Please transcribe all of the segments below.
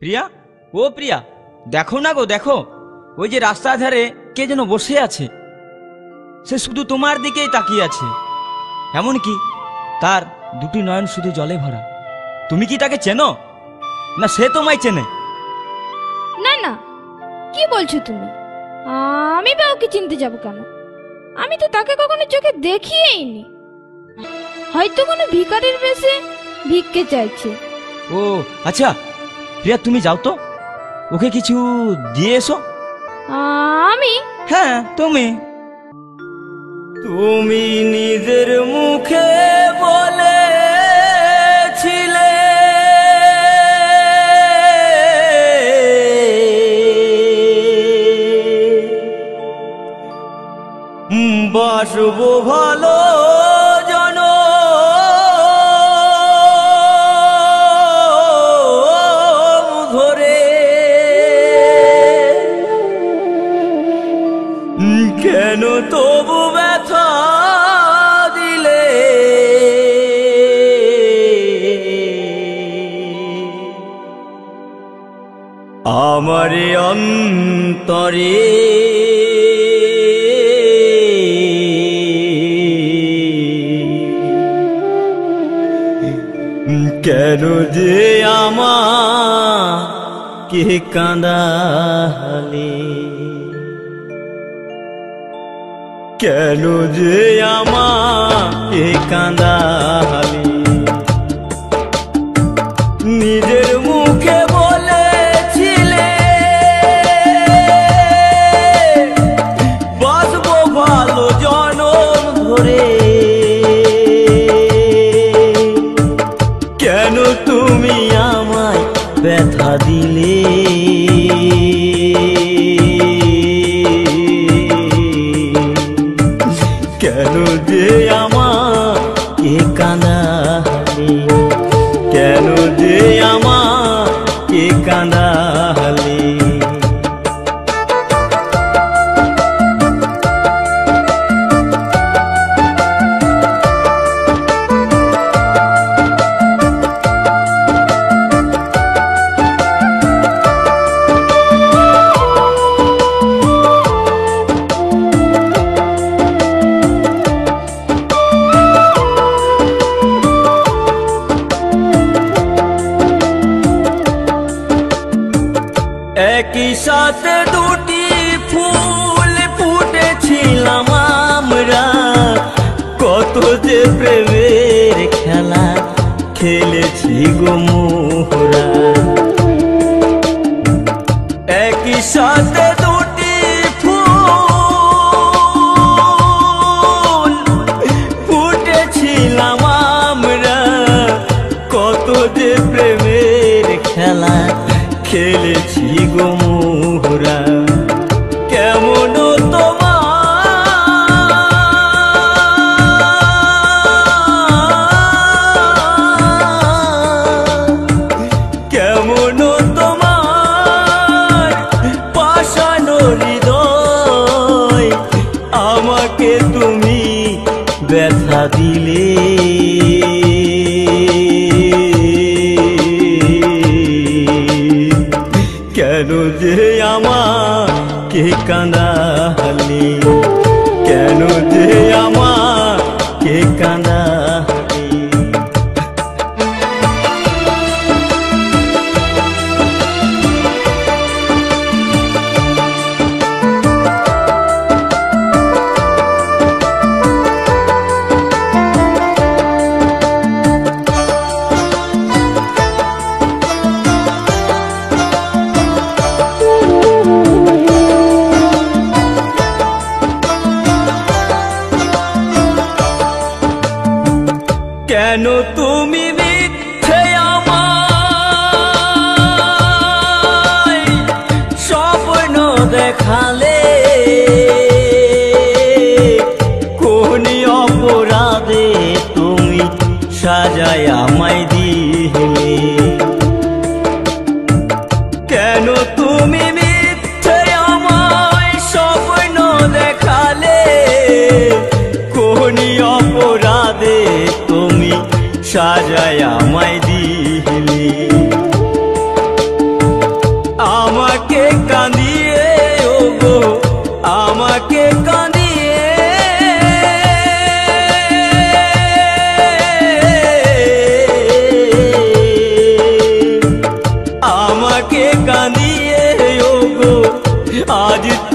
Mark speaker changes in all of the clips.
Speaker 1: প্রিয়া, ও প্রিয়া, দেখো না গো, দেখো ওই যে রাস্তার ধারে কে যেন বসে আছে। সে শুধু তোমার দিকেই তাকিয়ে আছে, এমনকি তার দুটি নয়ন শুধু জলে ভরা। তুমি কি তাকে চেনো, না সে তোমায় চেনে?
Speaker 2: না না, কি বলছো তুমি? আমি বা ওকে চিনতে যাব কেন? আমি তো তাকে কখনো চোখে দেখিয়েইনি। হয়তো কোনো ভিখারির বেশে ভিক্ষে চাইছে।
Speaker 1: ও আচ্ছা প্রিয়া, তুমি যাও তো, ওকে কিছু দিয়ে এসো।
Speaker 2: আমি?
Speaker 1: হ্যাঁ তুমি। তুমি নিজের মুখে বলেছিলে বাসবো ভালো ধরে, কেন তবু ব্যথা দিলে? আমার অন্তরে কেন যে আমাকে কাঁদালে? কেন যে আমাকে কাঁদালে? নিজের মুখে বলেছিলে বাসবো ভালো জনম ধরে, কেন তুমি আমায় ব্যথা দিলে? কেন যে আমাকে কাঁদালে? কেন যে আমাকে কাঁদালে? একই সাথে দুটি ফুল ফুটেছিলাম আমরা, কত যে প্রেমের খেলা খেলেছি গো মোহরা। একই সাথে দুটি ফুল ফুটেছিলাম আমরা, কত যে প্রেমের খেলা খেলেছি গো মোহরা। কেমন কেমন তোমার পাষাণ হৃদয়, আমাকে তুমি ব্যথা দিলে? কেন যে আমাকে কাঁদালে? কেন যে আমাকে কাঁদালে?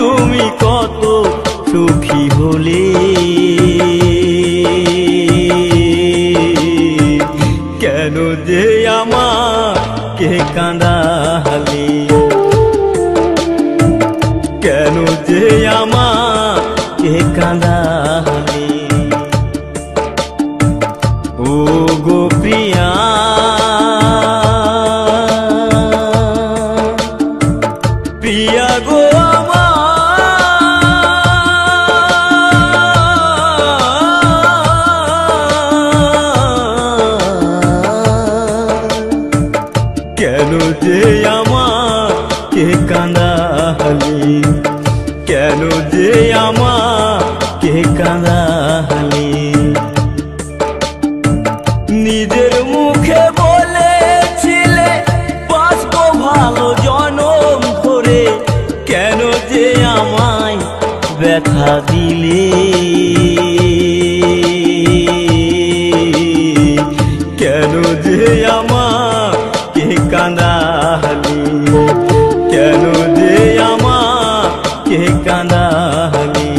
Speaker 1: তুমি কত সুখী হলে, কেন যে আমাকে কাঁদালে, কেন যে আমাকে কাঁদালে। ও গো প্রিয়া, প্রিয়া গো কেন যে আমাকে কাঁদালে, কেন যে আমাকে কাঁদালে। নিজের মুখে বলেছিলে বাঁচবো ভালো জনম ধরে, কেন যে আমায় ব্যথা দিলে, কেন যে আমাকে কাঁদালে, কেন যে আমাকে কাঁদালে,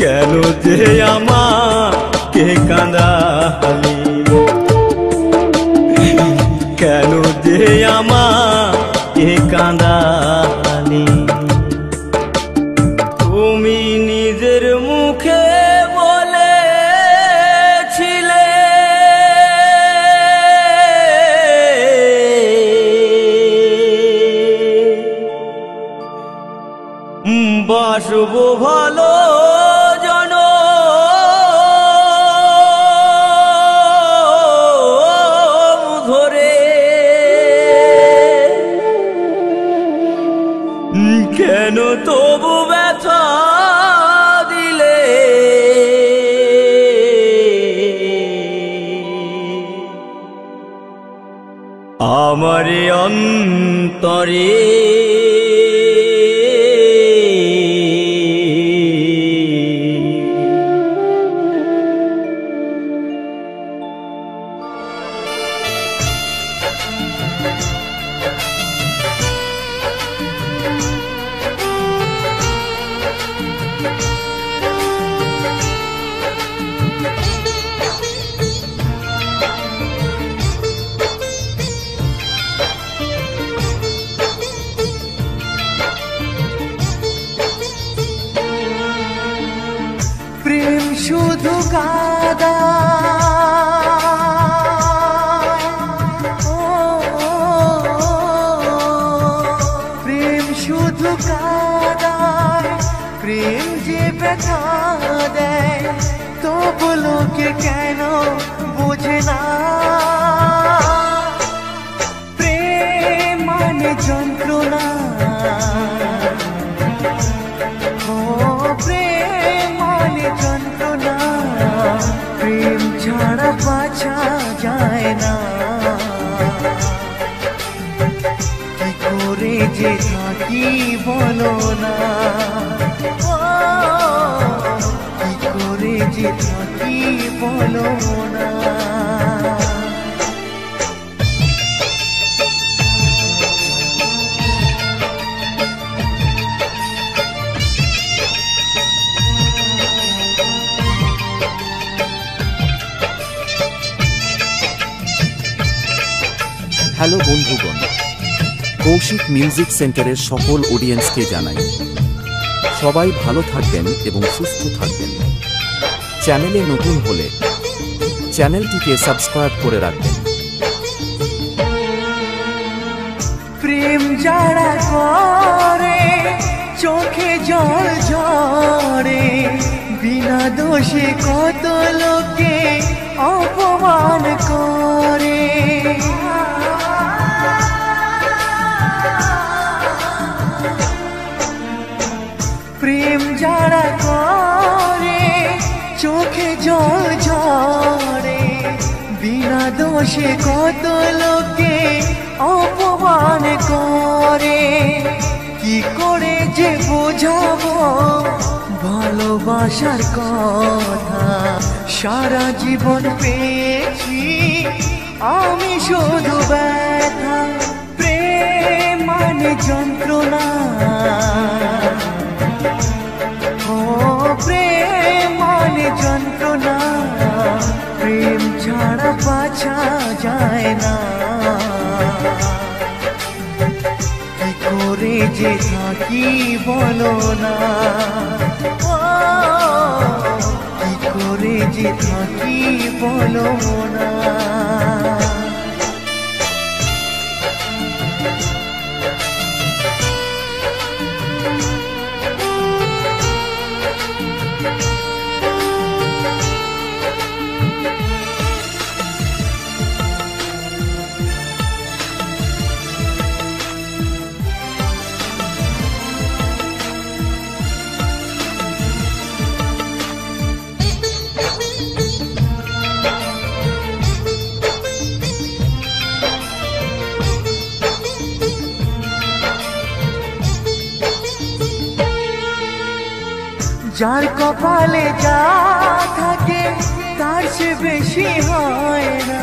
Speaker 1: কেন যে আমাকে কাঁদালে, কেন যে আমাকে কাঁদালে। তুমি নিজের মুখে বলেছিলে বাসবো ভালো জনম ধরে, কেন তবু ব্যথা দিলে, আমার অন্তরে
Speaker 3: প্রেম শুধু কাদা, প্রেম শুধু কাদায়, প্রেম যে ব্যথা দেয়, তবু লোকে কেন বোঝে না। প্রেম মানে যন্ত্রণা, যন্ত্রণা, প্রেম ছাড়া বাঁচা যায় না। কি করে যে থাকি বলো না, কি করে যে থাকি বলো না।
Speaker 4: হ্যালো বন্ধুগণ, কৌশিক মিউজিক সেন্টারের সকল অডিয়েন্সকে জানাই সবাই ভালো থাকবেন এবং সুস্থ থাকবেন। চ্যানেলে নতুন হলে চ্যানেলটিকে সাবস্ক্রাইব করে রাখবেন।
Speaker 3: প্রেম যারা করে চোখে জল ঝরে, বিনা দোষে কত লোকে অপমান করে। প্রেম যারা করে চোখে জল ঝরে, বিনা দোষে কত লোকে অপমান করে। কি করে যে বোঝাবো ভালোবাসার কথা, সারা জীবন পেয়েছি আমি শুধু ব্যথা। প্রেম মানে মানে যন্ত্রণা, ও প্রেম মানে যন্ত্রণা, প্রেম ছাড়া বাঁচা যায় না। কি করে যে থাকি বলো না, ও কি করে যে থাকি বলো না। যার কপালে যা থাকে তার সে বেশি হয় না,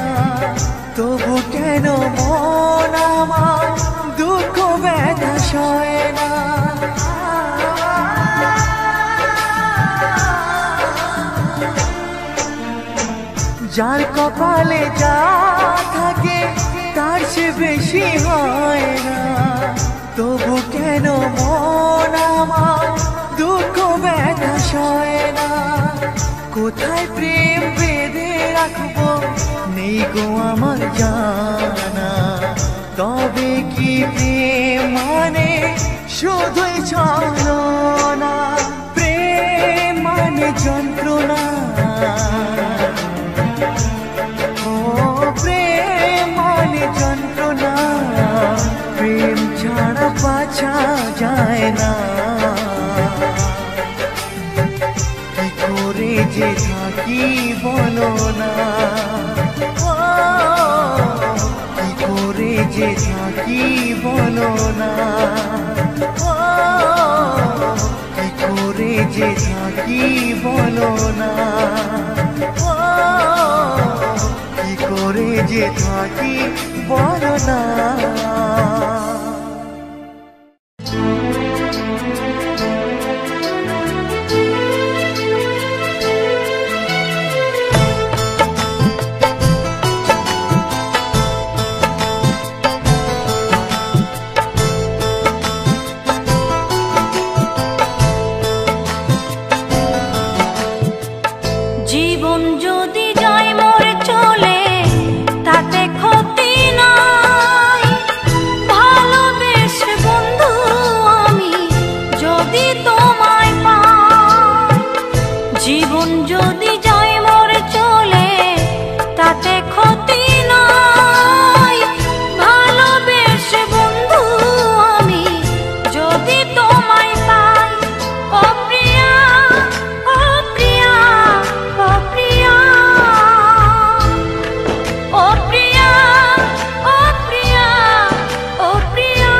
Speaker 3: তবু কেন মন আমার দুঃখ ব্যথা সয় না। যার কপালে যা থাকে তার সে বেশি হয় না, তবু কেন মন আমার দুঃখ ব্যথা সয় না। কোথায় প্রেম বেঁধে রাখবো নেই গো আমার জানা, তবে কি প্রেম মানে শুধুই ছলনা। প্রেম মানে যন্ত্রণা, ও প্রেম মানে যন্ত্রণা, প্রেম ছাড়া বাঁচা যায় না। কি করে যে থাকি বলো না, ও কি করে যে থাকি বলো না, ও কি করে যে থাকি বলো না, ও কি করে যে থাকি বলো না।
Speaker 5: জীবন যদি যায় মরে চলে তাতে ক্ষতি নাই, ভালোবেসে বন্ধু আমি যদি তোমায় পাই। জীবন যদি যায় মরে চলে তাতে ক্ষতি নাই, ভালোবেসে বন্ধু আমি যদি তোমায় পাই। ও প্রিয়া, ও প্রিয়া, ও প্রিয়া, ও প্রিয়া, ও প্রিয়া, ও প্রিয়া।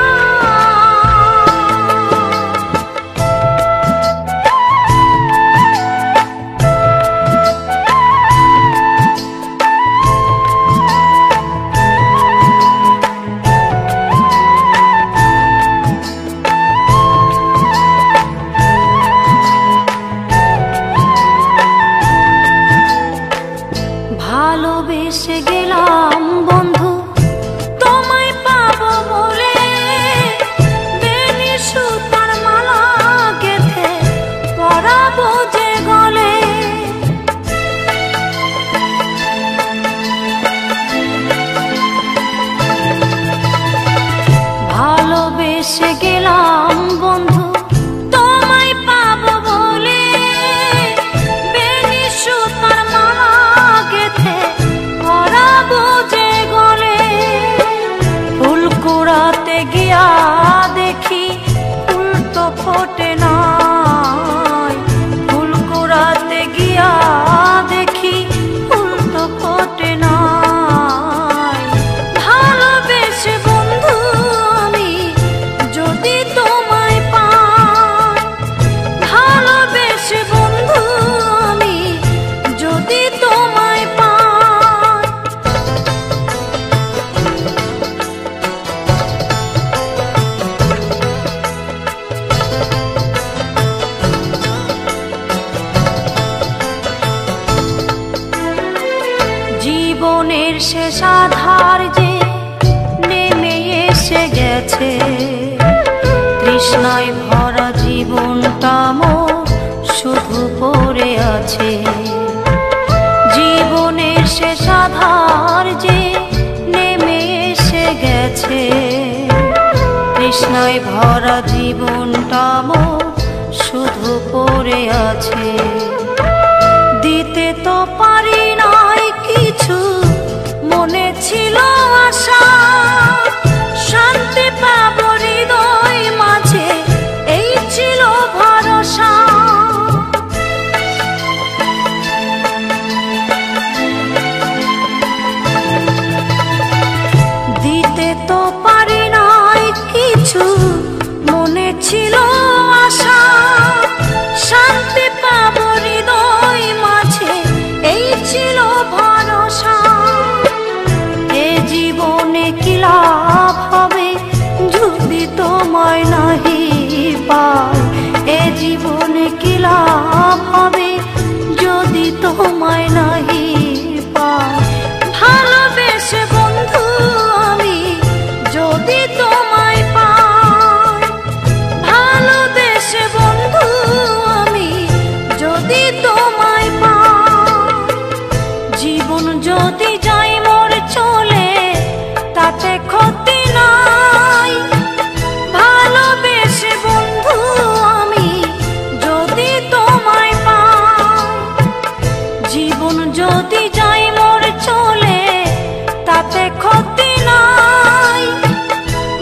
Speaker 5: ভালোবেসে গেলাম বন্ধু তোমায় পাবো বলে, বেনি সুতার মালা গেঁথে পরাবো যে গলে। ভালোবেসে গেলাম বন্ধু তোমায় পাবো বলে, বেনি সুতার মালা গেঁথে পরাবো যে গলে। ফুল কুড়াতে গিয়া দেখি ফুল তো ফোটে নাই, ফুল কুড়াতে গিয়া দেখি ফুল তো ফোটে নাই। ভালোবেসে বন্ধু আমি যদি তোমায় পাই, ভালোবেসে বন্ধু আমি যদি তোমায় পাই। গেছে, জীবনের শেষ আধার যে নেমে এসে গেছে। তৃষ্ণায় ভরা জীবনটা মোর শুধু পড়ে আছে। দিতে তো পারি নাই কিছু, মনে ছিল আশা, শান্তি পাবো হৃদয় মাঝে, এই ছিল ভরসা। দিতে তো পারি নাই কিছু, মনে ছিল আশা, শান্তি পাবো হৃদয় মাঝে, এই ছিল ভরসা। এ জীবনে কি লাভ হবে যদি তোমায় নাহি পাই, এ জীবনে কি লাভ হবে যদি তোমায় নাহি পাই। ভালোবেসে বন্ধু আমি যদি তোমায় পাই, ভালোবেসে বন্ধু আমি যদি তোমায় পাই। জীবন যদি যাই মোর চলে তাতে ক্ষতি নাই, ভালোবেসে বন্ধু আমি যদি তোমায় পাই। জীবন যদি যাই মোর চলে তাতে ক্ষতি নাই,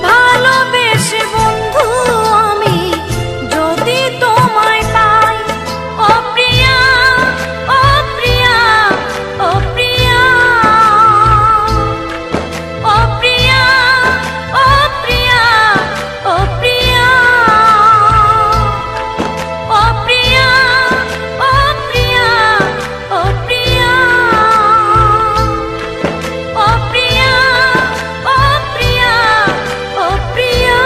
Speaker 5: ভালোবেসে বন্ধু আমি যদি তোমায় পাই। ও প্রিয়া, ও প্রিয়া, ও প্রিয়া, ও প্রিয়া, ও প্রিয়া, ও প্রিয়া, ও প্রিয়া, ও প্রিয়া, ও প্রিয়া, ও প্রিয়া, ও প্রিয়া, ও প্রিয়া।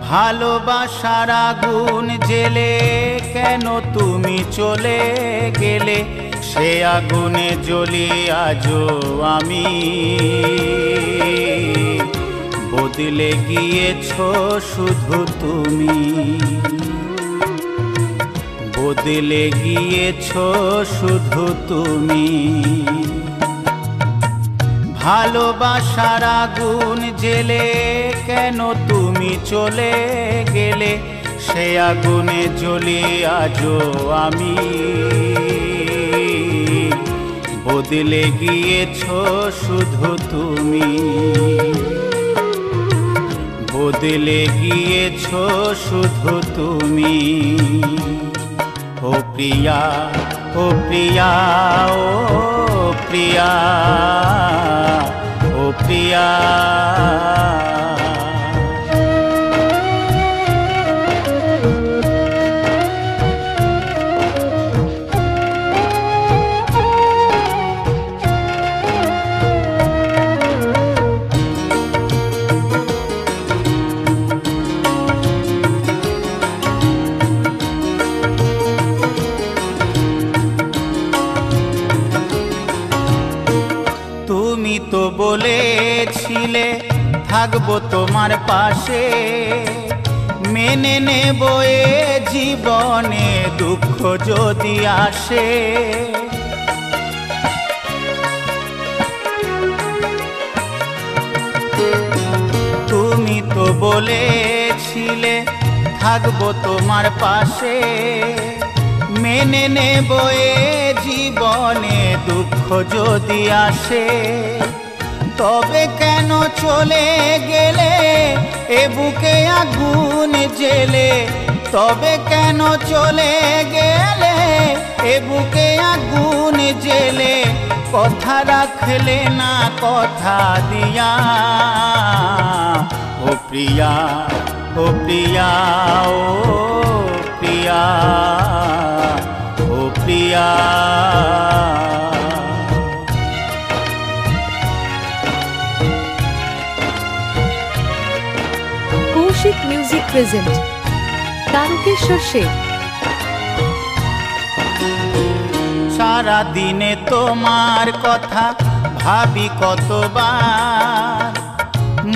Speaker 6: ভালোবাসার আগুন জেলে কেন তুমি চলে গেলে, সে আগুনে জ্বলি আজও আমি। বদলে গিয়েছো শুধু তুমি, বদলে গিয়েছো শুধু তুমি। ভালোবাসার আগুন জেলে কেন তুমি চলে গেলে, সে আগুনে জ্বলি আজও আমি। বদলে গিয়েছো শুধু তুমি, বদলে গিয়েছো শুধু তুমি। ও প্রিয়া, ও প্রিয়া, ও প্রিয়া, ও প্রিয়া। তুমি তো বলেছিলে থাকবো তোমার পাশে, মেনে নেব এ জীবনে দুঃখ যদি আসে। তুমি তো বলেছিলে থাকবো তোমার পাশে, মেনে নেব এ জীবনে দুঃখ যদি আসে। তবে কেন চলে গেলে এ বুকে আগুন জেলে, তবে কেন চলে গেলে এ বুকে আগুন জেলে। কথা রাখলে না কথা দিয়া, ও প্রিয়া, ও প্রিয়া, ও প্রিয়া, ও প্রিয়া।
Speaker 7: Music present Tarakeshwar Sheth.
Speaker 6: সারা দিনে তোমার কথা ভাবি কতবার,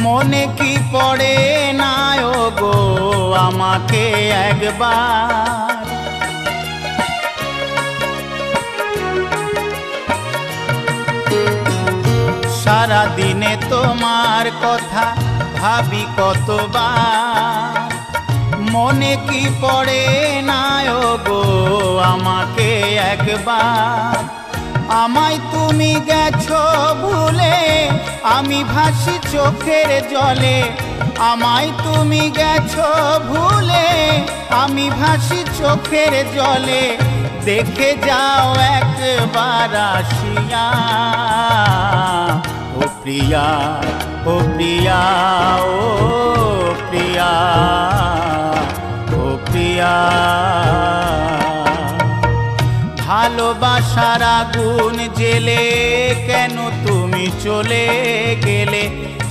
Speaker 6: মনে কি পড়ে না ও গো আমাকে একবার। সারা দিনে তোমার কথা ভাবি কতবার, মনে কি পড়ে না ও গো আমাকে একবার। আমায় তুমি গেছো ভুলে, আমি ভাসি চোখের জলে। আমায় তুমি গেছো ভুলে, আমি ভাসি চোখের জলে। দেখে যাও একবার আসিয়া, ও প্রিয়া, ও প্রিয়া, ও প্রিয়া, ও প্রিয়া। ভালোবাসার আগুন জেলে কেন তুমি চলে গেলে,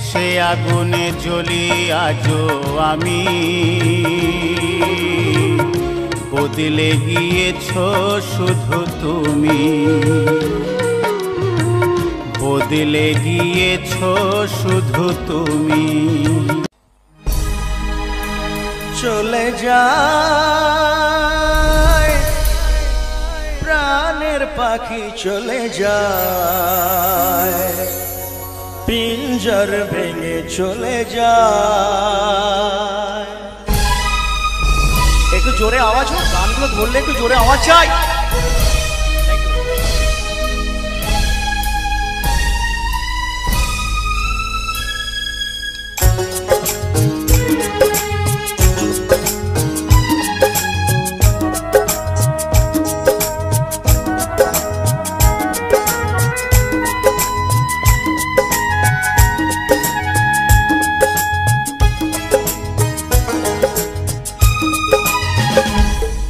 Speaker 6: সে আগুনে জ্বলি আজও আমি। বদলে গিয়েছো শুধু তুমি, বদলে গিয়েছো শুধু তুমি।
Speaker 3: চলে যায় প্রাণের পাখি, চলে যায় পিঞ্জর ভেঙে চলে যায়। একটু জোরে আওয়াজ হোক, গানগুলো ধরলে একটু জোরে আওয়াজ চাই।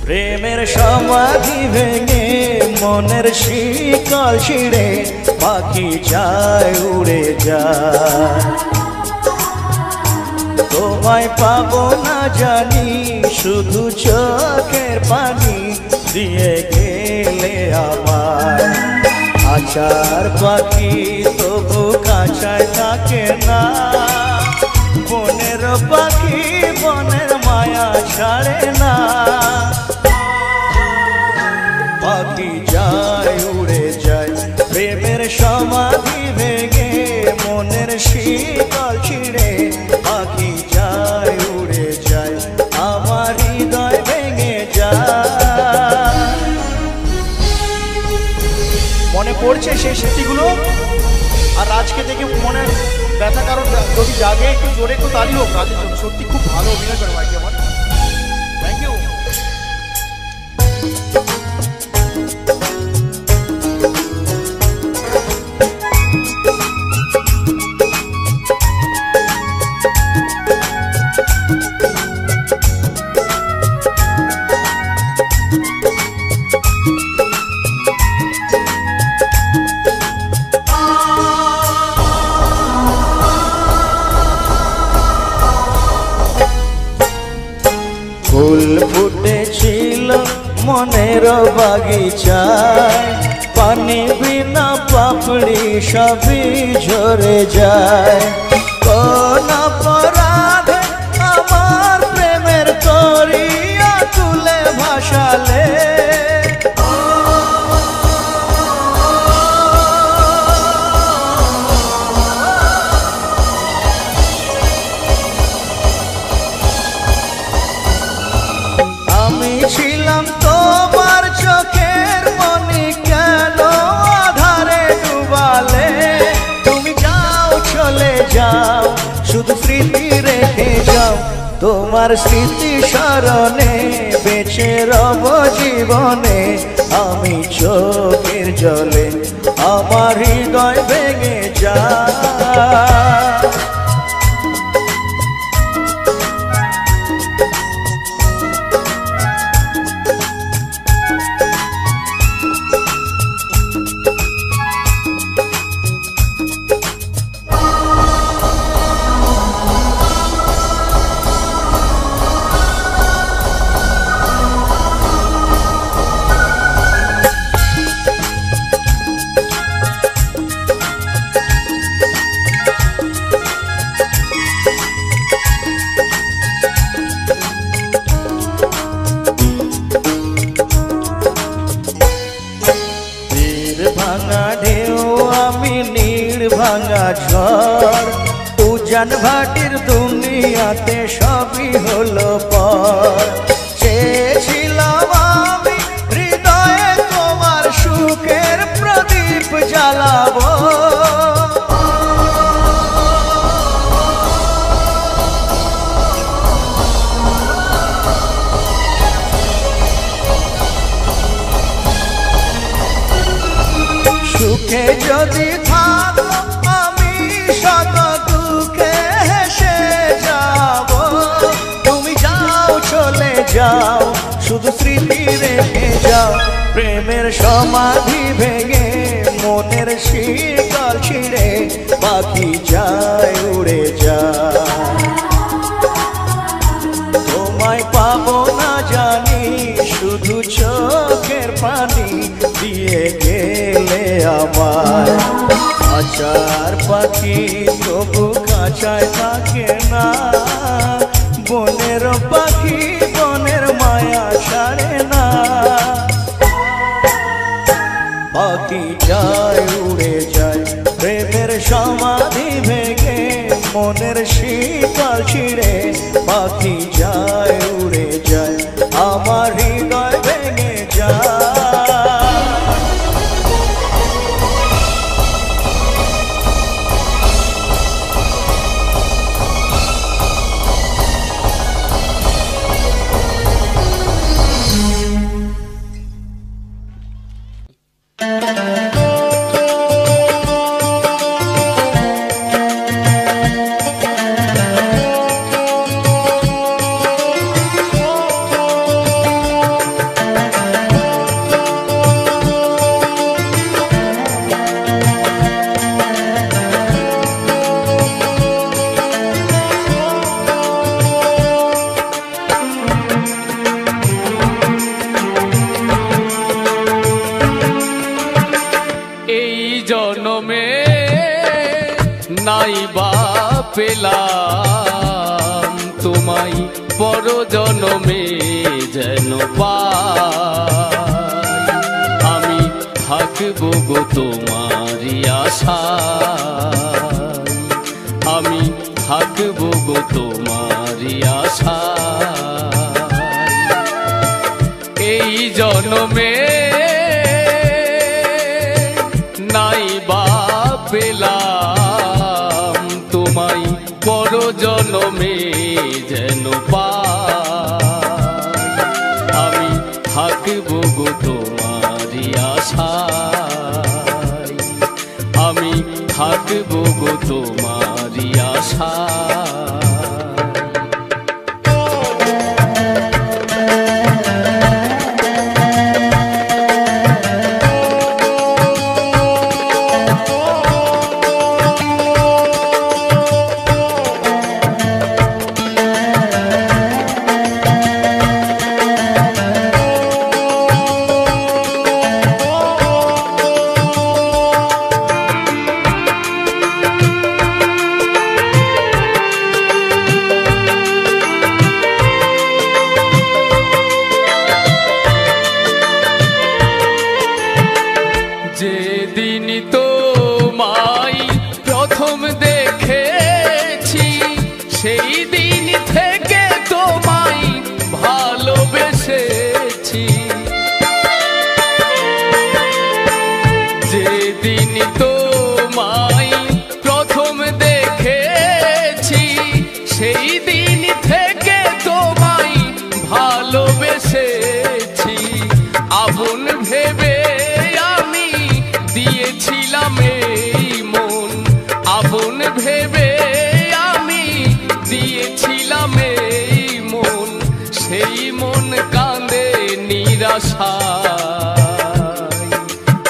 Speaker 3: প্রেমের সমাধি ভেঙে মনের শিকল ছিঁড়ে পাখি যায় উড়ে যায়। তোমায় পাবো না জানি, শুধু চোখের পানি দিয়ে গেলে আমার। আচার পাখি তবু কাছায় থাকে না, বনের পাখি বনের মায়া ছাড়ে না। পাখি যায় উড়ে যায়, প্রেমের সমাধি ভেঙে মনের শীতল ছিঁড়ে পাখি যায় উড়ে যায়, আমার হৃদয় ভেঙে যায়। মনে পড়ছে সেই স্মৃতিগুলো, আর আজকে দেখে মনে ব্যথা কারণ যদি জাগে একটু জোরে একটু তালি হোক কাজের জন্য। সত্যি খুব ভালো অভিনয় করে ভাই আমার, থ্যাংক ইউ। ফুল ফুটেছিল মনের বাগিচায়, পানি বিনা পাপড়ি সবই ঝরে যায়। কোন অপরাধ আমার প্রেমের তরিয়া তুলে ভাসালে, আমি ছিলাম তোমার চোখের মনি, কেন আধারে ডুবালে। তুমি যাও চলে যাও, শুধু স্মৃতি রেখে যাও। তোমার স্মৃতি স্মরণে বেঁচে রব জীবনে। আমি চোখের জলে আমার হৃদয় ভেঙে যায়। ভাঙা ঝড় উজান ভাটির দুনিয়াতে সবই হলো পর চেয়েছিলাম আমি হৃদয়ে তোমার সুখের প্রদীপ জ্বালাবো সুখে যদি থাকো আমি শত দুঃখে হেসে যাব তুমি যাও চলে যাও শুধু স্মৃতি রেখে যাও প্রেমের সমাধি ভেঙে মনের শিকল ছিঁড়ে পাখি যায় উড়ে যায় তোমায় পাবো না জানি শুধু চোখের পানি দিয়ে গেলে আমার খাঁচার পাখি তবু খাঁচায় থাকে না বনের পাখি বনের মায়া ছাড়ে না পাখি যায় উড়ে যায় প্রেমের সমাধি ভেঙে মনের শীতল ছিঁড়ে পাখি যায় উড়ে যায় আমার হৃদয় ভেঙে যায়
Speaker 8: পেলাম তোমায় পর জনমে যেন পাই আমি থাকবো গো তোমারই আশায় আমি থাকবো গো তোমারই আশায় এই জনমে নাই বা পেলাম তোমায় পর জনমে যেন পাই আমি থাকবো গো তোমারই আশায় আমি থাকবো গো তোমারই আশায়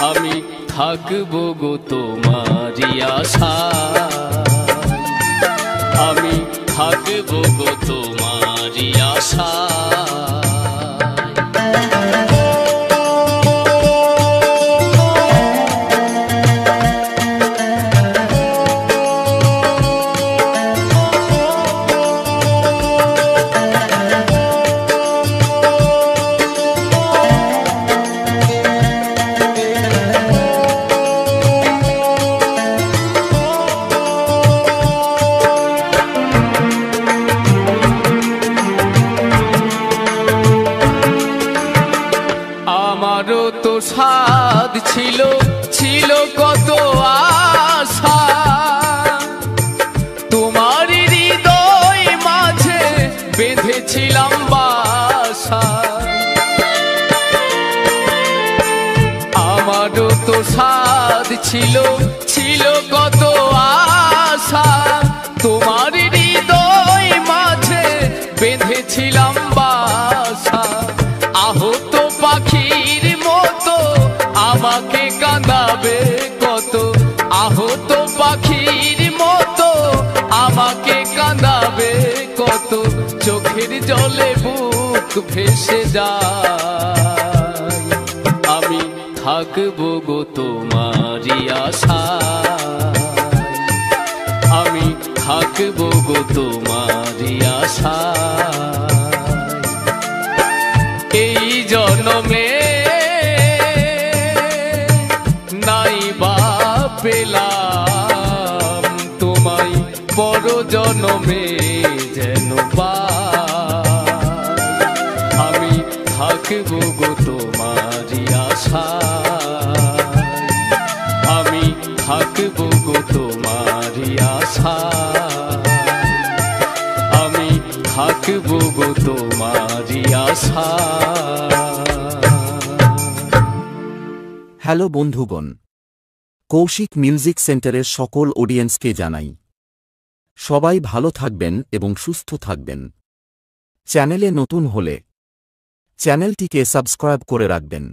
Speaker 8: আমি থাকবো গো তোমারই আশায় আমি থাকবো গো তোমারই আশায় সাধ ছিল, ছিল কত আশা, তোমার হৃদয় মাঝে বেঁধেছিলাম বাসা। আমারও তো সাধ ছিল, ছিল কত আশা, তোমার হৃদয় মাঝে বেঁধেছিলাম বাসা। আহত পাখির মতো আমাকে কাঁদাবে কত, আহত পাখির মতো আমাকে কাঁদাবে কত, চোখের জলে বুক ভেসে যায়। আমি থাকবো গো তোমারই আশায়, আমি থাকবো গো তোমারই আশায়। এই জন্মে নাই বা পেলাম তোমায়, পর জন্মে যেন পাই। আমি থাকবো গো তোমারই আশায়, আমি থাকবো গো তোমারই আশায়, আমি থাকবো গো তোমারই আশায়।
Speaker 4: হ্যালো বন্ধুগণ, কৌশিক মিউজিক সেন্টারের সকল অডিয়েন্সকে জানাই সবাই ভালো থাকবেন এবং সুস্থ থাকবেন। চ্যানেলে নতুন হলে চ্যানেলটিকে সাবস্ক্রাইব করে রাখবেন।